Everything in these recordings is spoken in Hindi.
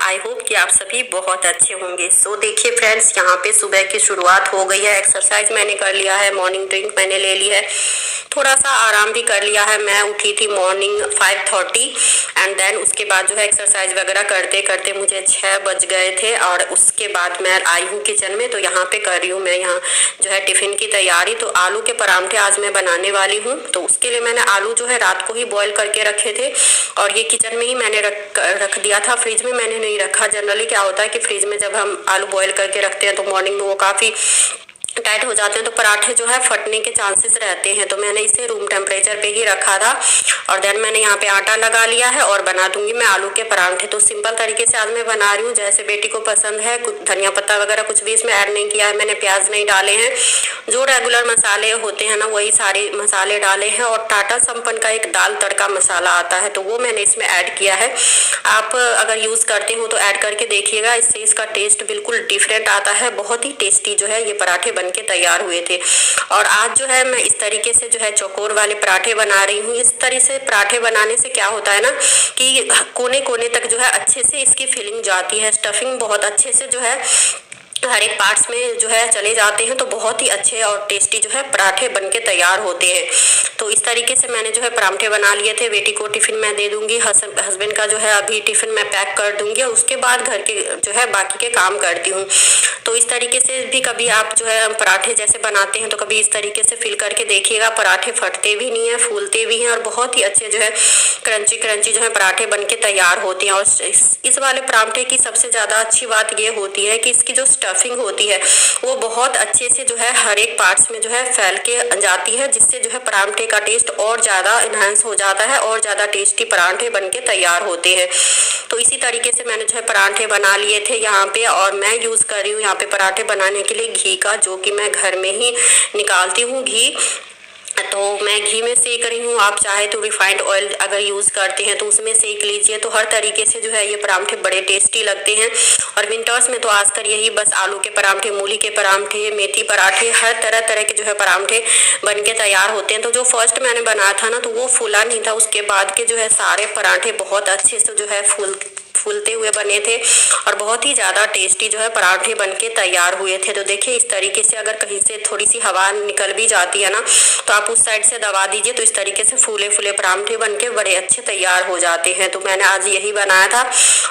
आई होप कि आप सभी बहुत अच्छे होंगे। सो देखिए फ्रेंड्स, यहाँ पे सुबह की शुरुआत हो गई है। एक्सरसाइज मैंने कर लिया है, मॉर्निंग ड्रिंक मैंने ले ली है, थोड़ा सा आराम भी कर लिया है। मैं उठी थी मॉर्निंग 5:30 एंड देन उसके बाद जो है एक्सरसाइज वगैरह करते करते मुझे 6 बज गए थे। और उसके बाद मैं आई हूँ किचन में, तो यहाँ पे कर रही हूँ मैं यहाँ जो है टिफिन की तैयारी। तो आलू के परांठे आज मैं बनाने वाली हूँ। तो उसके लिए मैंने आलू जो है रात को ही बॉईल करके रखे थे और ये किचन में ही मैंने रख दिया था, फ्रिज में मैंने नहीं रखा। जनरली क्या होता है कि फ्रिज में जब हम आलू बॉईल करके रखते हैं तो मॉर्निंग में वो काफ़ी टाइट हो जाते हैं, तो पराठे जो है फटने के चांसेस रहते हैं। तो मैंने इसे रूम टेम्परेचर पे ही रखा था और देन मैंने यहाँ पे आटा लगा लिया है और बना दूंगी मैं आलू के परांठे। तो सिंपल तरीके से आज मैं बना रही हूँ, जैसे बेटी को पसंद है। कुछ धनिया पत्ता वगैरह कुछ भी इसमें ऐड नहीं किया है मैंने, प्याज नहीं डाले हैं, जो रेगुलर मसाले होते हैं ना वही सारे मसाले डाले हैं। और टाटा संपन्न का एक दाल तड़का मसाला आता है तो वो मैंने इसमें ऐड किया है। आप अगर यूज़ करते हो तो ऐड करके देखिएगा, इससे इसका टेस्ट बिल्कुल डिफरेंट आता है। बहुत ही टेस्टी जो है ये पराठे के तैयार हुए थे। और आज जो है मैं इस तरीके से जो है चौकोर वाले पराठे बना रही हूँ। इस तरह से पराठे बनाने से क्या होता है ना कि कोने कोने तक जो है अच्छे से इसकी फिलिंग जाती है, स्टफिंग बहुत अच्छे से जो है हर एक पार्ट्स में जो है चले जाते हैं। तो बहुत ही अच्छे और टेस्टी जो है पराठे बनके तैयार होते हैं। तो इस तरीके से मैंने जो है पराठे बना लिए थे। बेटी को टिफिन मैं दे दूंगी, हस्बैंड का जो है अभी टिफिन मैं पैक कर दूंगी और उसके बाद घर के जो है बाकी के काम करती हूँ। तो इस तरीके से भी कभी आप जो है पराठे जैसे बनाते हैं तो कभी इस तरीके से फिल करके देखिएगा। पराठे फटते भी नहीं है, फूलते भी हैं और बहुत ही अच्छे जो है क्रंची क्रंची जो है पराठे बनके तैयार होते हैं। और इस वाले पराठे की सबसे ज़्यादा अच्छी बात ये होती है कि इसकी जो स्टफिंग होती है वो बहुत अच्छे से जो है हर एक पार्ट्स में जो है फैल के जाती है, जिससे जो है पराठे का टेस्ट और ज़्यादा इन्हांस हो जाता है और ज़्यादा टेस्टी पराठे बनके तैयार होते हैं। तो इसी तरीके से मैंने जो है पराठे बना लिए थे यहाँ पे। और मैं यूज़ कर रही हूँ यहाँ पे पराठे बनाने के लिए घी का, जो कि मैं घर में ही निकालती हूँ घी। तो मैं घी में सेक रही हूँ। आप चाहे तो रिफाइंड ऑयल अगर यूज़ करते हैं तो उसमें सेक लीजिए। तो हर तरीके से जो है ये पराठे बड़े टेस्टी लगते हैं। और विंटर्स में तो आजकल यही बस आलू के पराठे, मूली के पराठे, मेथी पराठे, हर तरह तरह के जो है पराठे बन के तैयार होते हैं। तो जो फर्स्ट मैंने बनाया था ना तो वो फूला नहीं था, उसके बाद के जो है सारे पराठे बहुत अच्छे से जो है फूलते हुए बने थे और बहुत ही ज़्यादा टेस्टी जो है पराठे बनके तैयार हुए थे। तो देखिए इस तरीके से अगर कहीं से थोड़ी सी हवा निकल भी जाती है ना तो आप उस साइड से दबा दीजिए, तो इस तरीके से फूले फूले पराठे बनके बड़े अच्छे तैयार हो जाते हैं। तो मैंने आज यही बनाया था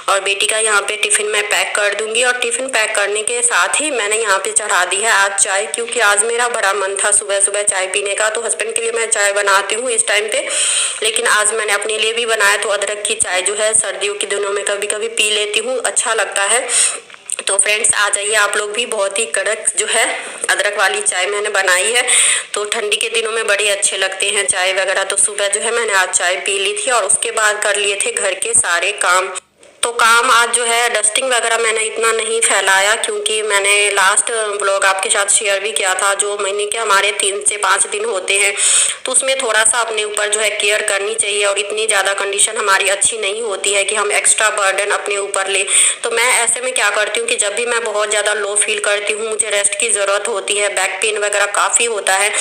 और बेटी का यहाँ पे टिफ़िन मैं पैक कर दूंगी। और टिफ़िन पैक करने के साथ ही मैंने यहाँ पे चढ़ा दी है आज चाय, क्योंकि आज मेरा बड़ा मन था सुबह सुबह चाय पीने का। तो हस्बैंड के लिए मैं चाय बनाती हूँ इस टाइम पे, लेकिन आज मैंने अपने लिए भी बनाया। तो अदरक की चाय जो है सर्दियों के दिनों में कभी कभी पी लेती हूँ, अच्छा लगता है। तो फ्रेंड्स आ जाइए आप लोग भी, बहुत ही कड़क जो है अदरक वाली चाय मैंने बनाई है। तो ठंडी के दिनों में बड़े अच्छे लगते हैं चाय वगैरह। तो सुबह जो है मैंने आज चाय पी ली थी और उसके बाद कर लिए थे घर के सारे काम। तो काम आज जो है डस्टिंग वगैरह मैंने इतना नहीं फैलाया, क्योंकि मैंने लास्ट ब्लॉग आपके साथ शेयर भी किया था। जो महीने के हमारे 3 से 5 दिन होते हैं तो उसमें थोड़ा सा अपने ऊपर जो है केयर करनी चाहिए। और इतनी ज़्यादा कंडीशन हमारी अच्छी नहीं होती है कि हम एक्स्ट्रा बर्डन अपने ऊपर ले। तो मैं ऐसे में क्या करती हूँ कि जब भी मैं बहुत ज़्यादा लो फील करती हूँ, मुझे रेस्ट की ज़रूरत होती है, बैक पेन वगैरह काफ़ी होता है,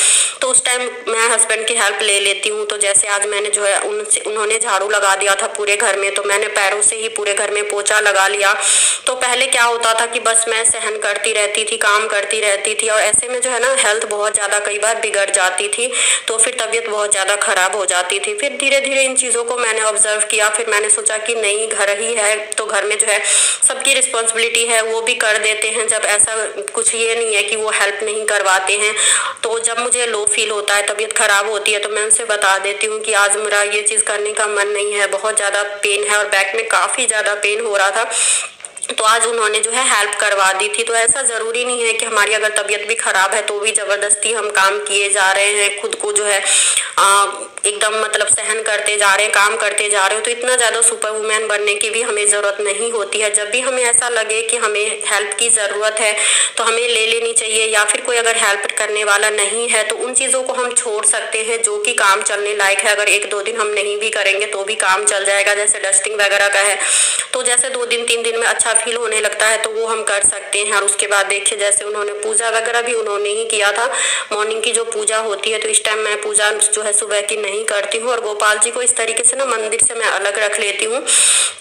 तो उस टाइम मैं हस्बैंड की हेल्प ले लेती हूँ। तो जैसे आज मैंने जो है उन्होंने झाड़ू लगा दिया था पूरे घर में, तो मैंने पैरों से ही पूरे घर में पोछा लगा लिया। तो पहले क्या होता था कि बस मैं सहन करती रहती थी, काम करती रहती थी और ऐसे में जो है ना हेल्थ बहुत ज़्यादा कई बार बिगड़ जाती थी। तो फिर तबीयत बहुत ज़्यादा ख़राब हो जाती थी। फिर धीरे धीरे इन चीज़ों को मैंने ऑब्जर्व किया। फिर मैंने सोचा कि नहीं, घर ही है तो घर में जो है सबकी रिस्पॉन्सिबिलिटी है, वो भी कर देते हैं। जब ऐसा कुछ ये नहीं है कि वो हेल्प नहीं करवाते हैं। तो जब मुझे लो फील होता है, तबीयत ख़राब होती है, तो मैं उनसे बता देती हूँ कि आज मेरा ये चीज़ करने का मन नहीं है, बहुत ज़्यादा पेन है और बैक में काफ़ी ज़्यादा पेन हो रहा था। तो आज उन्होंने जो है हेल्प करवा दी थी। तो ऐसा ज़रूरी नहीं है कि हमारी अगर तबीयत भी ख़राब है तो भी ज़बरदस्ती हम काम किए जा रहे हैं, खुद को जो है एकदम मतलब सहन करते जा रहे हैं, काम करते जा रहे हो। तो इतना ज़्यादा सुपर वुमेन बनने की भी हमें ज़रूरत नहीं होती है। जब भी हमें ऐसा लगे कि हमें हेल्प की ज़रूरत है तो हमें ले लेनी चाहिए, या फिर कोई अगर हेल्प करने वाला नहीं है तो उन चीज़ों को हम छोड़ सकते हैं जो कि काम चलने लायक है। अगर 1-2 दिन हम नहीं भी करेंगे तो भी काम चल जाएगा, जैसे डस्टिंग वगैरह का है। तो जैसे 2 दिन 3 दिन में अच्छा फील होने लगता है तो वो हम कर सकते हैं। और उसके बाद देखिए जैसे उन्होंने पूजा वगैरह भी उन्होंने ही किया था, मॉर्निंग की जो पूजा होती है, तो इस टाइम मैं पूजा जो है सुबह की नहीं करती हूँ। और गोपाल जी को इस तरीके से ना मंदिर से मैं अलग रख लेती हूँ,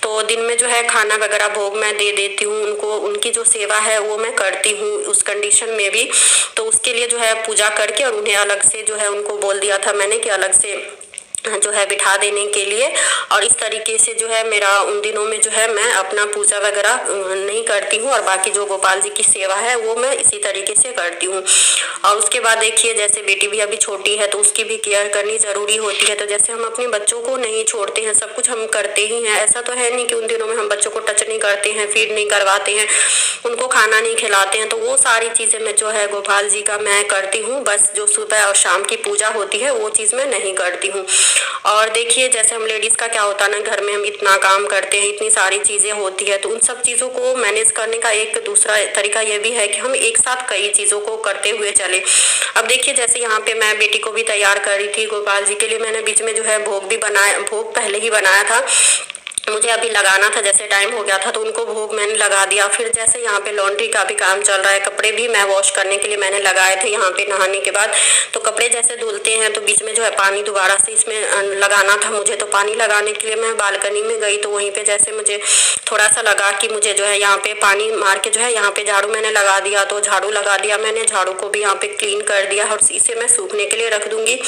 तो दिन में जो है खाना वगैरह भोग मैं दे देती हूँ उनको, उनकी जो सेवा है वो मैं करती हूँ उस कंडीशन में भी। तो उसके लिए जो है पूजा करके और उन्हें अलग से जो है उनको बोल दिया था मैंने कि अलग से जो है बिठा देने के लिए। और इस तरीके से जो है मेरा उन दिनों में जो है मैं अपना पूजा वगैरह नहीं करती हूँ, और बाकी जो गोपाल जी की सेवा है वो मैं इसी तरीके से करती हूँ। और उसके बाद देखिए जैसे बेटी भी अभी छोटी है तो उसकी भी केयर करनी ज़रूरी होती है। तो जैसे हम अपने बच्चों को नहीं छोड़ते हैं, सब कुछ हम करते ही हैं, ऐसा तो है नहीं कि उन दिनों में हम बच्चों को टच नहीं करते हैं, फीड नहीं करवाते हैं, उनको खाना नहीं खिलाते हैं। तो वो सारी चीज़ें मैं जो है गोपाल जी का मैं करती हूँ, बस जो सुबह और शाम की पूजा होती है वो चीज़ मैं नहीं करती हूँ। और देखिए जैसे हम लेडीज़ का क्या होता है ना, घर में हम इतना काम करते हैं, इतनी सारी चीज़ें होती है, तो उन सब चीज़ों को मैनेज करने का एक दूसरा तरीका ये भी है कि हम एक साथ कई चीज़ों को करते हुए चले। अब देखिए जैसे यहाँ पे मैं बेटी को भी तैयार कर रही थी गोपाल जी के लिए, मैंने बीच में जो है भोग भी बनाया, भोग पहले ही बनाया था, मुझे अभी लगाना था, जैसे टाइम हो गया था तो उनको भोग मैंने लगा दिया। फिर जैसे यहाँ पे लॉन्ड्री का भी काम चल रहा है, कपड़े भी मैं वॉश करने के लिए मैंने लगाए थे यहाँ पे नहाने के बाद। तो कपड़े जैसे धुलते हैं तो बीच में जो है पानी दोबारा से इसमें लगाना था मुझे, तो पानी लगाने के लिए मैं बालकनी में गई, तो वहीं पे जैसे मुझे थोड़ा सा लगा कि मुझे जो है यहाँ पे पानी मार के जो है यहाँ पे झाड़ू मैंने लगा दिया, तो झाड़ू लगा दिया मैंने, झाड़ू को भी यहाँ पे क्लीन कर दिया और इसे मैं सूखने के लिए रख दूंगी।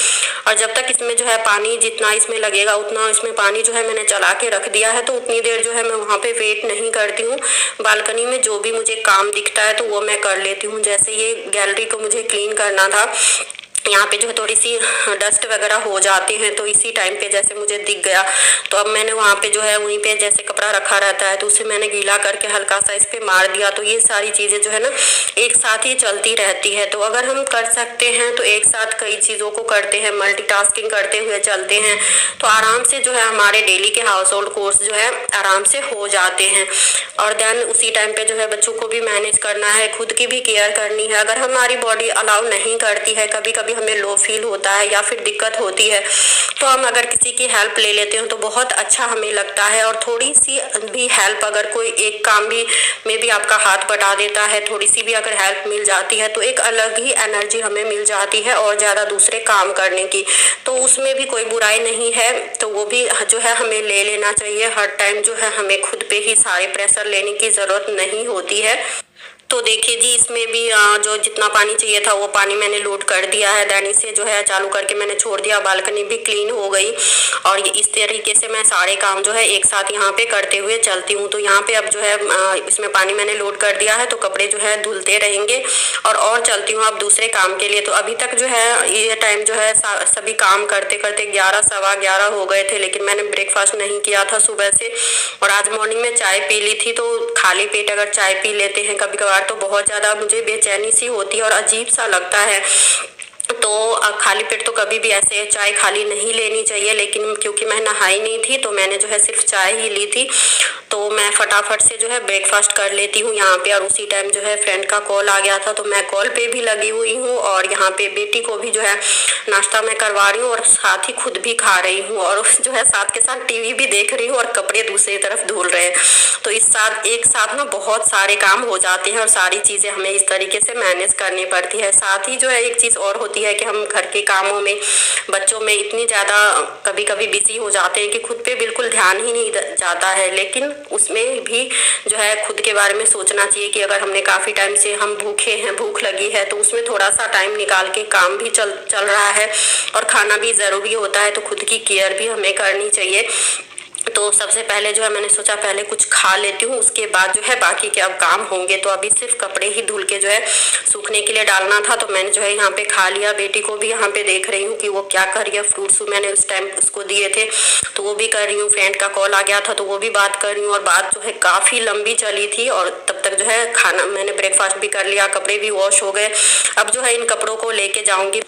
और जब तक इसमें जो है पानी जितना इसमें लगेगा उतना इसमें पानी जो है मैंने चला के रख दिया है, तो उतनी देर जो है मैं वहाँ पे वेट नहीं करती हूँ। बालकनी में जो भी मुझे काम दिखता है तो वो मैं कर लेती हूँ। जैसे ये गैलरी को मुझे क्लीन करना था, यहाँ पे जो है थोड़ी सी डस्ट वगैरह हो जाते हैं, तो इसी टाइम पे जैसे मुझे दिख गया, तो अब मैंने वहाँ पे जो है वहीं पे जैसे कपड़ा रखा रहता है तो उसे मैंने गीला करके हल्का सा इस पे मार दिया। तो ये सारी चीज़ें जो है ना एक साथ ही चलती रहती है। तो अगर हम कर सकते हैं तो एक साथ कई चीज़ों को करते हैं, मल्टीटास्किंग करते हुए चलते हैं, तो आराम से जो है हमारे डेली के हाउस होल्ड कोर्स जो है आराम से हो जाते हैं। और देन उसी टाइम पे जो है बच्चों को भी मैनेज करना है, खुद की भी केयर करनी है। अगर हमारी बॉडी अलाउ नहीं करती है, कभी कभी हमें लो फील होता है या फिर दिक्कत होती है, तो हम अगर किसी की हेल्प ले लेते हैं तो बहुत अच्छा हमें लगता है। और थोड़ी सी भी हेल्प, अगर कोई एक काम भी में भी आपका हाथ बटा देता है, थोड़ी सी भी अगर हेल्प मिल जाती है तो एक अलग ही एनर्जी हमें मिल जाती है और ज़्यादा दूसरे काम करने की, तो उसमें भी कोई बुराई नहीं है। तो वो भी जो है हमें ले लेना चाहिए। हर टाइम जो है हमें खुद पे ही सारे प्रेशर लेने की ज़रूरत नहीं होती है। तो देखिए जी इसमें भी जो जितना पानी चाहिए था वो पानी मैंने लोड कर दिया है, दैन इसे जो है चालू करके मैंने छोड़ दिया, बालकनी भी क्लीन हो गई। और इस तरीके से मैं सारे काम जो है एक साथ यहाँ पे करते हुए चलती हूँ। तो यहाँ पे अब जो है इसमें पानी मैंने लोड कर दिया है, तो कपड़े जो है धुलते रहेंगे और चलती हूँ अब दूसरे काम के लिए। तो अभी तक जो है ये टाइम जो है सभी काम करते करते 11 सवा 11 हो गए थे, लेकिन मैंने ब्रेकफास्ट नहीं किया था सुबह से। और आज मॉर्निंग में चाय पी ली थी, तो खाली पेट अगर चाय पी लेते हैं कभी कभार तो बहुत ज़्यादा मुझे बेचैनी सी होती है और अजीब सा लगता है। तो खाली पेट तो कभी भी ऐसे चाय खाली नहीं लेनी चाहिए, लेकिन क्योंकि मैं नहाई नहीं थी तो मैंने जो है सिर्फ चाय ही ली थी, तो मैं फटाफट से जो है ब्रेकफास्ट कर लेती हूँ यहाँ पे। और उसी टाइम जो है फ्रेंड का कॉल आ गया था तो मैं कॉल पे भी लगी हुई हूँ, और यहाँ पे बेटी को भी जो है नाश्ता मैं करवा रही हूँ और साथ ही खुद भी खा रही हूँ, और जो है साथ के साथ टीवी भी देख रही हूँ और कपड़े दूसरी तरफ धुल रहे हैं। तो इस साथ एक साथ ना बहुत सारे काम हो जाते हैं और सारी चीज़ें हमें इस तरीके से मैनेज करनी पड़ती है। साथ ही जो है एक चीज़ और होती है कि हम घर के कामों में, बच्चों में इतनी ज़्यादा कभी कभी बिजी हो जाते हैं कि खुद पे बिल्कुल ध्यान ही नहीं जाता है। लेकिन उसमें भी जो है खुद के बारे में सोचना चाहिए कि अगर हमने काफ़ी टाइम से हम भूखे हैं, भूख लगी है, तो उसमें थोड़ा सा टाइम निकाल के काम भी चल रहा है और खाना भी ज़रूरी होता है, तो खुद की केयर भी हमें करनी चाहिए। तो सबसे पहले जो है मैंने सोचा पहले कुछ खा लेती हूँ, उसके बाद जो है बाकी के अब काम होंगे। तो अभी सिर्फ कपड़े ही धुल के जो है सूखने के लिए डालना था, तो मैंने जो है यहाँ पे खा लिया। बेटी को भी यहाँ पे देख रही हूँ कि वो क्या कर रही है, फ्रूट्स मैंने उस टाइम उसको दिए थे तो वो भी कर रही हूँ। फ्रेंड का कॉल आ गया था तो वो भी बात कर रही हूँ, और बात जो है काफ़ी लंबी चली थी। और तब तक जो है खाना मैंने ब्रेकफास्ट भी कर लिया, कपड़े भी वॉश हो गए। अब जो है इन कपड़ों को लेके जाऊँगी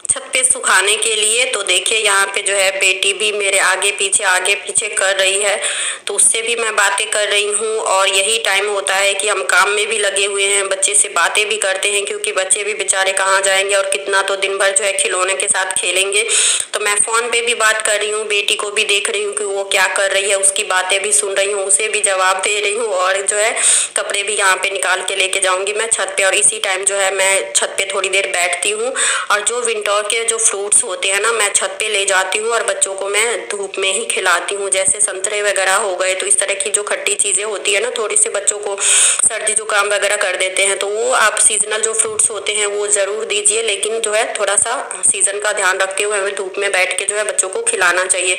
छत पे सुखाने के लिए। तो देखिए यहाँ पे जो है बेटी भी मेरे आगे पीछे कर रही है, तो उससे भी मैं बातें कर रही हूँ। और यही टाइम होता है कि हम काम में भी लगे हुए हैं, बच्चे से बातें भी करते हैं, क्योंकि बच्चे भी बेचारे कहाँ जाएंगे और कितना तो दिन भर जो है खिलौने के साथ खेलेंगे। तो मैं फोन पे भी बात कर रही हूँ, बेटी को भी देख रही हूँ कि वो क्या कर रही है, उसकी बातें भी सुन रही हूँ, उसे भी जवाब दे रही हूँ। और जो है कपड़े भी यहाँ पे निकाल के लेके जाऊंगी मैं छत पे। और इसी टाइम जो है मैं छत पे थोड़ी देर बैठती हूँ, और जो विंटर के जो फ्रूट्स होते हैं ना, मैं छत पे ले जाती हूँ और बच्चों को मैं धूप में ही खिलाती हूँ। जैसे संतरे वगैरह हो गए, तो इस तरह की जो खट्टी चीजें होती है ना, थोड़ी सी बच्चों को सर्दी जुकाम वगैरह कर देते हैं, तो वो आप सीजनल जो फ्रूट्स होते हैं वो जरूर दीजिए। लेकिन जो है थोड़ा सा सीजन का ध्यान रखते हुए हमें धूप में बैठ के जो है बच्चों को खिलाना चाहिए।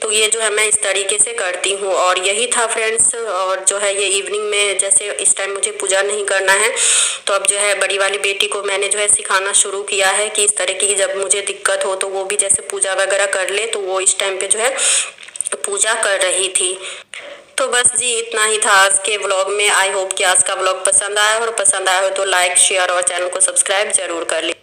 तो ये जो है मैं इस तरीके से करती हूँ। और यही था फ्रेंड्स। और जो है ये इवनिंग में जैसे इस टाइम मुझे पूजा नहीं करना है, तो अब जो है बड़ी वाली बेटी को मैंने जो है सिखाना शुरू किया है कि इस तरह की जब मुझे दिक्कत हो तो वो भी जैसे पूजा वगैरह कर ले। तो वो इस टाइम पे जो है पूजा कर रही थी। तो बस जी इतना ही था आज के व्लॉग में। आई होप कि आज का व्लॉग पसंद आया, और पसंद आया हो तो लाइक शेयर और चैनल को सब्सक्राइब जरूर कर ली।